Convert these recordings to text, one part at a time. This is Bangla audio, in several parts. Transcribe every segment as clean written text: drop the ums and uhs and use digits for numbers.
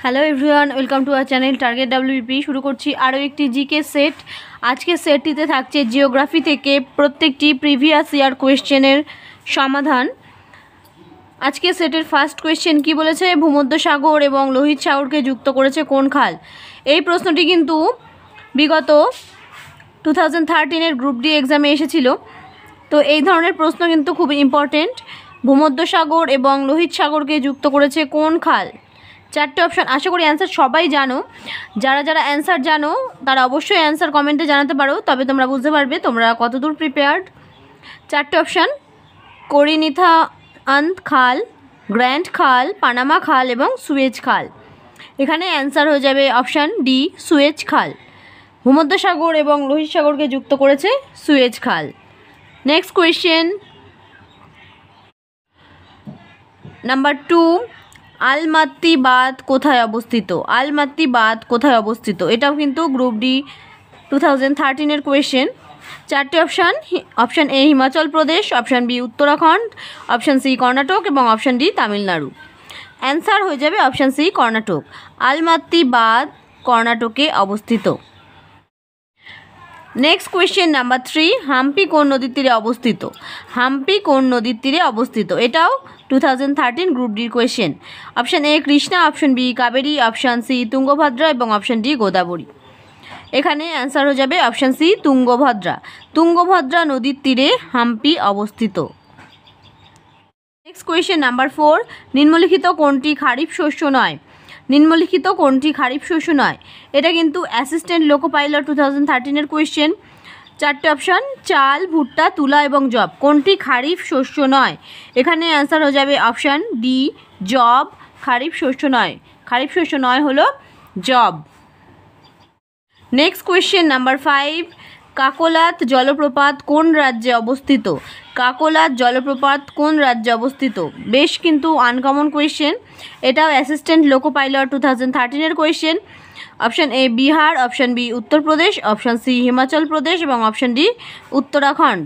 Hello everyone, welcome to our channel target WP. শুরু করছি আরও একটি জিকে সেট। আজকের সেটটিতে থাকছে জিওগ্রাফি থেকে প্রত্যেকটি প্রিভিয়াস ইয়ার কোয়েশ্চেনের সমাধান। আজকের সেটের ফার্স্ট কোয়েশ্চেন কি বলেছে, ভূমধ্যসাগর এবং লোহিত সাগরকে যুক্ত করেছে কোন খাল? এই প্রশ্নটি কিন্তু বিগত 2013-এর গ্রুপ ডি এক্সামে এসেছিল। তো এই ধরনের প্রশ্ন কিন্তু খুব ইম্পর্টেন্ট। ভূমধ্যসাগর এবং লোহিত সাগরকে যুক্ত করেছে কোন খাল? চারটে অপশান, আশা করি অ্যান্সার সবাই জানো। যারা যারা অ্যান্সার জানো তারা অবশ্যই অ্যান্সার কমেন্টে জানাতে পারো, তবে তোমরা বুঝতে পারবে তোমরা কতদূর প্রিপেয়ার্ড। চারটে অপশান, করিনিথান্ত খাল, গ্র্যান্ড খাল, পানামা খাল এবং সুয়েজ খাল। এখানে অ্যান্সার হয়ে যাবে অপশান ডি, সুয়েজ খাল। ভূমধ্যসাগর এবং লোহিত সাগরকে যুক্ত করেছে সুয়েজ খাল। নেক্সট কোয়েশ্চেন নাম্বার 2, আলমাত্তি বাঁধ কোথায় অবস্থিত? আলমাত্তি বাঁধ কোথায় অবস্থিত? এটাও কিন্তু গ্রুপ ডি 2013-এর কোয়েশ্চেন। চারটে option, option A Himachal Pradesh, option B Uttarakhand, option C Karnataka এবং অপশান ডি তামিলনাড়ু। অ্যান্সার হয়ে যাবে অপশান সি কর্ণাটক। আলমাত্তি বাঁধ কর্ণাটকে অবস্থিত। নেক্সট কোয়েশ্চেন নাম্বার 3, হাম্পি কোন নদীর তীরে অবস্থিত? হাম্পি কোন নদীর তীরে অবস্থিত? এটাও 2013 গ্রুপ ডির question. Option A Krishna, option B Kaveri, option C Tungabhadra এবং অপশান ডি গোদাবরী। এখানে অ্যান্সার হয়ে যাবে অপশান সি তুঙ্গভদ্রা। তুঙ্গভদ্রা নদীর তীরে হাম্পি অবস্থিত। নেক্সট কোয়েশ্চেন নাম্বার 4, নিম্নলিখিত কোনটি খারিফ শস্য নয়? নিম্নলিখিত কোনটি খারিফ শস্য নয়? এটা কিন্তু অ্যাসিস্ট্যান্ট লোকো পাইলট 2013-এর কোয়েশ্চেন। চারটে অপশান, চাল, ভুট্টা, তুলা এবং জব। কোনটি খারিফ শস্য নয়? এখানে অ্যান্সার হয়ে যাবে অপশান ডি, জব। খারিফ শস্য নয়, খারিফ শস্য নয় হলো জব। নেক্সট কোয়েশ্চেন নাম্বার 5, কাকোলাত জলপ্রপাত কোন রাজ্যে অবস্থিত? কাকোলাত জলপ্রপাত কোন রাজ্যে অবস্থিত? বেশ কিন্তু আনকমন কোয়েশ্চেন। এটাও অ্যাসিস্ট্যান্ট লোকো পাইলট 2013-এর question. Option A Bihar, option B Uttar Pradesh, option C Himachal Pradesh এবং অপশান ডি উত্তরাখণ্ড।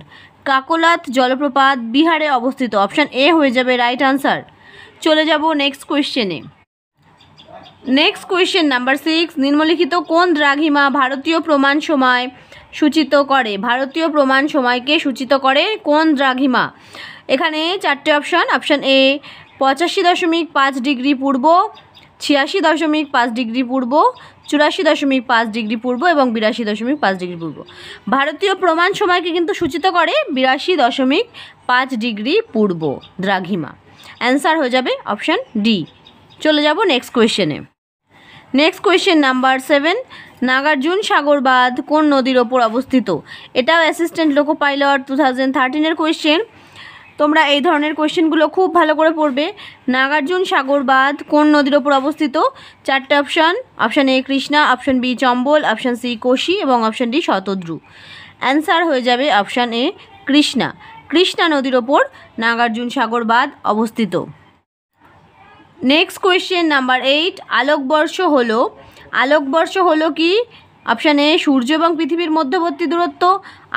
কাকোলাত জলপ্রপাত বিহারে অবস্থিত। অপশান এ হয়ে যাবে রাইট আনসার। চলে যাব নেক্সট কোয়েশ্চেনে। নেক্সট কোয়েশ্চেন নাম্বার 6, নিম্নলিখিত কোন দ্রাঘিমা ভারতীয় প্রমাণ সময় সূচিত করে? ভারতীয় প্রমাণ সময়কে সূচিত করে কোন দ্রাঘিমা? এখানে চারটে অপশান, অপশান এ 85.5 ডিগ্রি পূর্ব, 86.5 ডিগ্রি পূর্ব, 84.5 ডিগ্রি পূর্ব এবং 82.5 ডিগ্রি পূর্ব। ভারতীয় প্রমাণ সময়কে কিন্তু সূচিত করে 82.5 ডিগ্রি পূর্ব দ্রাঘিমা। অ্যান্সার হয়ে যাবে অপশান ডি। চলে যাব নেক্সট কোয়েশ্চেনে। Next question number 7, Nagarjuna Sagar বাঁধ কোন নদীর ওপর অবস্থিত? এটাও অ্যাসিস্ট্যান্ট লোকো পাইলট 2013-এর কোয়েশ্চেন। তোমরা এই ধরনের কোয়েশ্চেনগুলো খুব ভালো করে পড়বে। নাগার্জুন সাগর বাঁধ কোন নদীর ওপর অবস্থিত? চারটে option, option A Krishna, option B Chambal, option C Kosi এবং অপশান ডি শতদ্রু। অ্যান্সার হয়ে যাবে অপশান এ কৃষ্ণা। কৃষ্ণা নদীর ওপর নাগার্জুন সাগর বাঁধ অবস্থিত। নেক্সট কোয়েশ্চেন নাম্বার 8, আলোকবর্ষ হলো কি? অপশান এ সূর্য এবং পৃথিবীর মধ্যবর্তী দূরত্ব,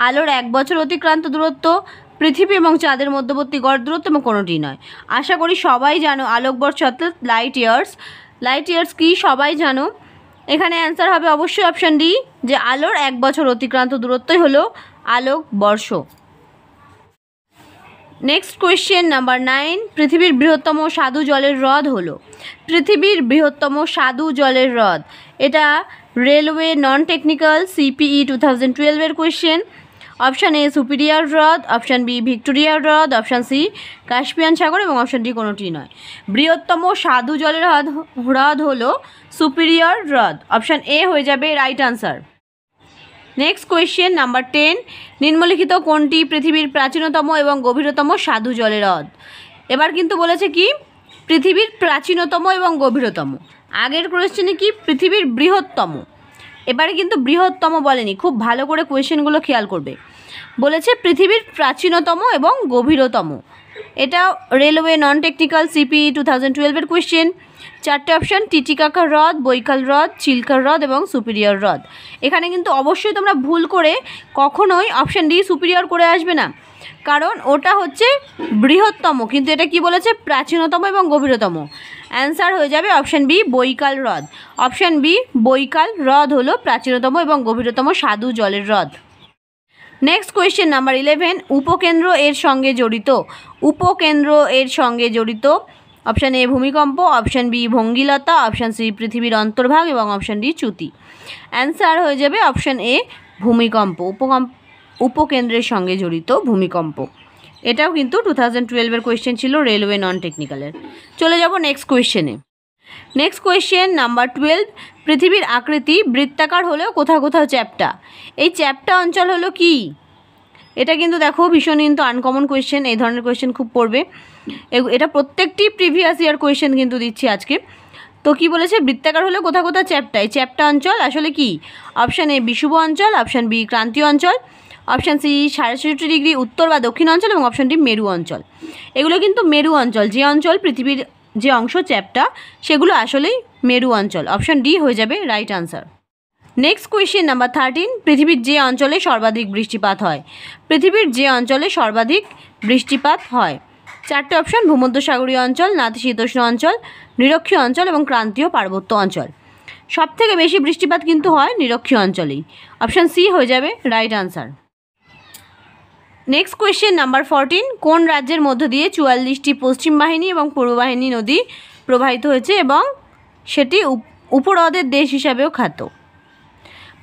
আলোর 1 বছর অতিক্রান্ত দূরত্ব, পৃথিবী এবং চাঁদের মধ্যবর্তী গড় দূরত্ব এবং কোনোটি নয়। আশা করি সবাই জানো আলোকবর্ষ অর্থাৎ লাইট ইয়ার্স। লাইট ইয়ার্স কি সবাই জানো। এখানে অ্যান্সার হবে অবশ্যই অপশান ডি, যে আলোর 1 বছর অতিক্রান্ত দূরত্বই হলো আলোকবর্ষ। নেক্সট কোয়েশ্চেন নাম্বার 9, পৃথিবীর বৃহত্তম স্বাদু জলের হ্রদ হলো? পৃথিবীর বৃহত্তম স্বাদু জলের হ্রদ, এটা রেলওয়ে নন টেকনিক্যাল সিপিই 2012-এর কোয়েশ্চেন। অপশান এ সুপিরিয়র হ্রদ, অপশান বি ভিক্টোরিয়া হ্রদ, অপশান সি কাস্পিয়ান সাগর এবং অপশান ডি কোনোটি নয়। বৃহত্তম স্বাদু জলের হ্রদ হলো সুপিরিয়র হ্রদ। অপশান এ হয়ে যাবে right answer. Next question number 10, নিম্নলিখিত কোনটি পৃথিবীর প্রাচীনতম এবং গভীরতম স্বাদু জলের হ্রদ? এবার কিন্তু বলেছে কি পৃথিবীর প্রাচীনতম এবং গভীরতম। আগের কোয়েশ্চেনে কি পৃথিবীর বৃহত্তম, এবারে কিন্তু বৃহত্তম বলেনি। খুব ভালো করে কোয়েশ্চেনগুলো খেয়াল করবে। বলেছে পৃথিবীর প্রাচীনতম এবং গভীরতম। এটা রেলওয়ে নন টেকনিক্যাল সিপিই 2012-এর কোয়েশ্চেন। চারটে অপশান, টিটিকাকা হ্রদ, বৈকাল হ্রদ, চিল্কা হ্রদ এবং সুপিরিয়র হ্রদ। এখানে কিন্তু অবশ্যই তোমরা ভুল করে কখনোই অপশান ডি সুপিরিয়র করে আসবে না, কারণ ওটা হচ্ছে বৃহত্তম, কিন্তু এটা কি বলেছে প্রাচীনতম এবং গভীরতম। অ্যান্সার হয়ে যাবে অপশান বি বৈকাল হ্রদ। অপশান বি বৈকাল হ্রদ হলো প্রাচীনতম এবং গভীরতম স্বাদু জলের হ্রদ। নেক্সট কোয়েশ্চেন নাম্বার 11, উপকেন্দ্র এর সঙ্গে জড়িত। উপকেন্দ্র এর সঙ্গে জড়িত। অপশান এ ভূমিকম্প, অপশান বি ভঙ্গিলতা, অপশান সি পৃথিবীর অন্তর্ভাগ এবং অপশান ডি চ্যুতি। অ্যান্সার হয়ে যাবে অপশান এ ভূমিকম্প। উপকেন্দ্রের সঙ্গে জড়িত ভূমিকম্প। এটাও কিন্তু 2012-এর কোয়েশ্চেন ছিল রেলওয়ে নন টেকনিক্যালের। চলে যাব নেক্সট কোয়েশ্চেনে। নেক্সট কোয়েশ্চেন নাম্বার 12, পৃথিবীর আকৃতি বৃত্তাকার হলেও কোথাও কোথাও চ্যাপ্টা। এই চ্যাপ্টা অঞ্চল হলো কি? এটা কিন্তু দেখো ভীষণ কিন্তু আনকমন কোয়েশ্চেন, এই ধরনের কোয়েশ্চেন খুব পড়বে। এটা প্রত্যেকটি প্রিভিয়াস ইয়ার কোয়েশ্চেন কিন্তু দিচ্ছি আজকে। তো কি বলেছে, বৃত্তাকার হলে কোথাও কোথাও চ্যাপ্টা। এই চ্যাপ্টা অঞ্চল আসলে কি? অপশান এ বিষুব অঞ্চল, অপশান বি ক্রান্তীয় অঞ্চল, অপশান সি 66 ডিগ্রি উত্তর বা দক্ষিণ অঞ্চল এবং অপশান ডি মেরু অঞ্চল। এগুলো কিন্তু মেরু অঞ্চল, যে অঞ্চল পৃথিবীর যে অংশ চ্যাপ্টা সেগুলো আসলেই মেরু অঞ্চল। অপশান ডি হয়ে যাবে right answer. Next question number 13, পৃথিবীর যে অঞ্চলে সর্বাধিক বৃষ্টিপাত হয়। পৃথিবীর যে অঞ্চলে সর্বাধিক বৃষ্টিপাত হয়। 4টে অপশান, ভূমধ্যসাগরীয় অঞ্চল, নাতিশীতোষ্ণ অঞ্চল, নিরক্ষীয় অঞ্চল এবং ক্রান্তীয় পার্বত্য অঞ্চল। সবথেকে বেশি বৃষ্টিপাত কিন্তু হয় নিরক্ষীয় অঞ্চলেই। অপশান সি হয়ে যাবে right answer. Next question number 14, কোন রাজ্যের মধ্য দিয়ে 44টি পশ্চিম বাহিনী এবং পূর্ব বাহিনী নদী প্রবাহিত হয়েছে এবং সেটি উপহ্রদের দেশ হিসাবেও খ্যাত।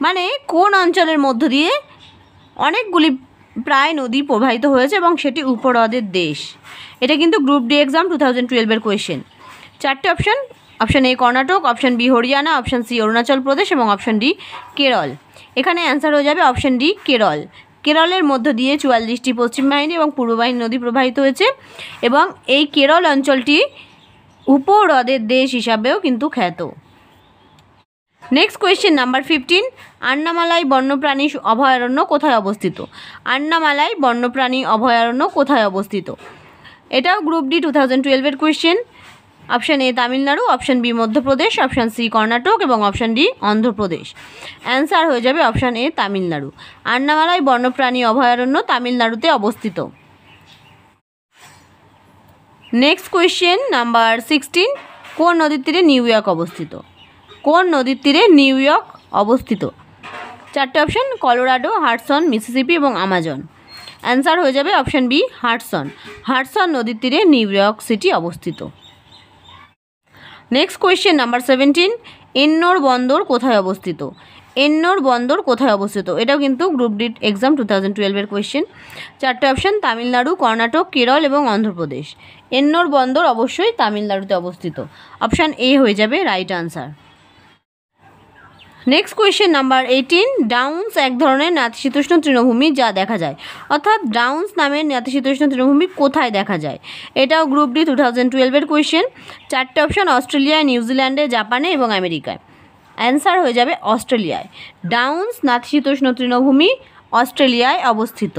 মানে কোন অঞ্চলের মধ্য দিয়ে অনেকগুলি প্রায় নদী প্রবাহিত হয়েছে এবং সেটি উপহ্রদের দেশ। এটা কিন্তু গ্রুপ ডি এক্সাম 2012-এর কোয়েশ্চেন। 4টে option, option A Karnataka, option B Haryana, option C Arunachal Pradesh এবং অপশান ডি কেরল। এখানে অ্যান্সার হয়ে যাবে অপশান ডি কেরল। কেরলের মধ্য দিয়ে 44টি পশ্চিম বাহিনী এবং পূর্ব বাহিনী নদী প্রবাহিত হয়েছে এবং এই কেরল অঞ্চলটি উপহ্রদের দেশ হিসাবেও কিন্তু খ্যাত। নেক্সট কোয়েশ্চেন নাম্বার 15, আন্নামালাই বন্যপ্রাণী অভয়ারণ্য কোথায় অবস্থিত। আন্নামালাই বন্যপ্রাণী অভয়ারণ্য কোথায় অবস্থিত। এটাও গ্রুপ ডি 2012-এর question. Option A Tamil Nadu, option B Madhya Pradesh, option C Karnataka এবং অপশান ডি অন্ধ্রপ্রদেশ। অ্যান্সার হয়ে যাবে অপশান এ তামিলনাড়ু। আন্নামালাই বন্যপ্রাণী অভয়ারণ্য তামিলনাড়ুতে অবস্থিত। নেক্সট কোয়েশ্চেন নাম্বার 16, কোন নদীর তীরে নিউ ইয়র্ক অবস্থিত। কোন নদীর তীরে নিউ ইয়র্ক অবস্থিত। 4টে অপশান, কলোরাডো, হাডসন, মিসিসিপি এবং আমাজন। অ্যান্সার হয়ে যাবে অপশান বি হাডসন। হাডসন নদীর তীরে নিউ ইয়র্ক সিটি অবস্থিত। নেক্সট কোয়েশ্চেন নাম্বার 17, এন্নোর বন্দর কোথায় অবস্থিত। এন্নোর বন্দর কোথায় অবস্থিত। এটাও কিন্তু গ্রুপ ডি এক্সাম 2012-এর কোয়েশ্চেন। 4টে অপশান, তামিলনাড়ু, কর্ণাটক, কেরল এবং অন্ধ্রপ্রদেশ। এন্নোর বন্দর অবশ্যই তামিলনাড়ুতে অবস্থিত। অপশান এ হয়ে যাবে right answer. Next question number 18, downs এক ধরনের নাতিশীতোষ্ণ তৃণভূমি যা দেখা যায়। অর্থাৎ ডাউন্স নামের নাতিশীতোষ্ণ তৃণভূমি কোথায় দেখা যায়। এটাও গ্রুপ ডি 2012-এর কোয়েশ্চেন। 4টে অপশান, অস্ট্রেলিয়ায়, নিউজিল্যান্ডে, জাপানে এবং আমেরিকায়। অ্যান্সার হয়ে যাবে অস্ট্রেলিয়ায়। ডাউন্স নাতিশীতোষ্ণ তৃণভূমি অস্ট্রেলিয়ায় অবস্থিত।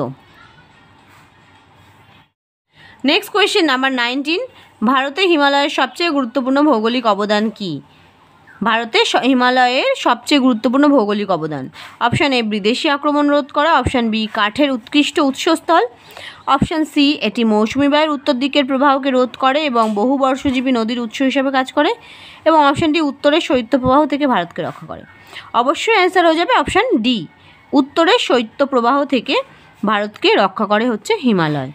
নেক্সট কোয়েশ্চেন নাম্বার 19, ভারতে হিমালয়ের সবচেয়ে গুরুত্বপূর্ণ ভৌগোলিক অবদান কী। ভারতে হিমালয়ের সবচেয়ে গুরুত্বপূর্ণ ভৌগোলিক অবদান। অপশান এ বিদেশি আক্রমণ রোধ করা, অপশান বি কাঠের উৎকৃষ্ট উৎসস্থল, অপশান সি এটি মৌসুমি বায়ুর উত্তর দিকের প্রবাহকে রোধ করে এবং বহু বর্ষজীবী নদীর উৎস হিসেবে কাজ করে, এবং অপশান ডি উত্তরের শৈত্যপ্রবাহ থেকে ভারতকে রক্ষা করে। অবশ্যই অ্যান্সার হয়ে যাবে অপশান ডি, উত্তরের শৈত্যপ্রবাহ থেকে ভারতকে রক্ষা করে হচ্ছে হিমালয়।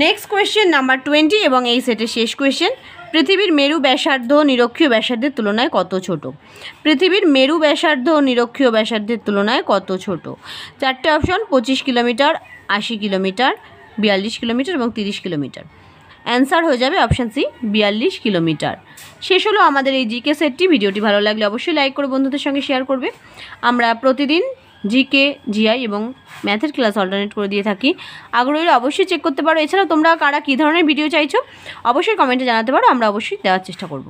নেক্সট কোয়েশ্চেন নাম্বার 20 এবং এই সেটের শেষ কোয়েশ্চেন, পৃথিবীর মেরু ব্যাসার্ধ নিরক্ষীয় ব্যাসার্ধের তুলনায় কত ছোট। পৃথিবীর মেরু ব্যাসার্ধ নিরক্ষীয় ব্যাসার্ধের তুলনায় কত ছোট। 4টে অপশন, 25 কিলোমিটার, 80 কিলোমিটার, 42 কিলোমিটার এবং 30 কিলোমিটার। অ্যান্সার হয়ে যাবে অপশান সি 42 কিলোমিটার। শেষ হলো আমাদের এই জিকে সেটটি। ভিডিওটি ভালো লাগলে অবশ্যই লাইক করে বন্ধুদের সঙ্গে শেয়ার করবে। আমরা প্রতিদিন জিকে, জিআই এবং ম্যাথের ক্লাস অল্টারনেট করে দিয়ে থাকি। আগ্রহীরা অবশ্যই চেক করতে পারো। এছাড়াও তোমরা কারা কী ধরনের ভিডিও চাইছো অবশ্যই কমেন্টে জানাতে পারো, আমরা অবশ্যই দেওয়ার চেষ্টা করব।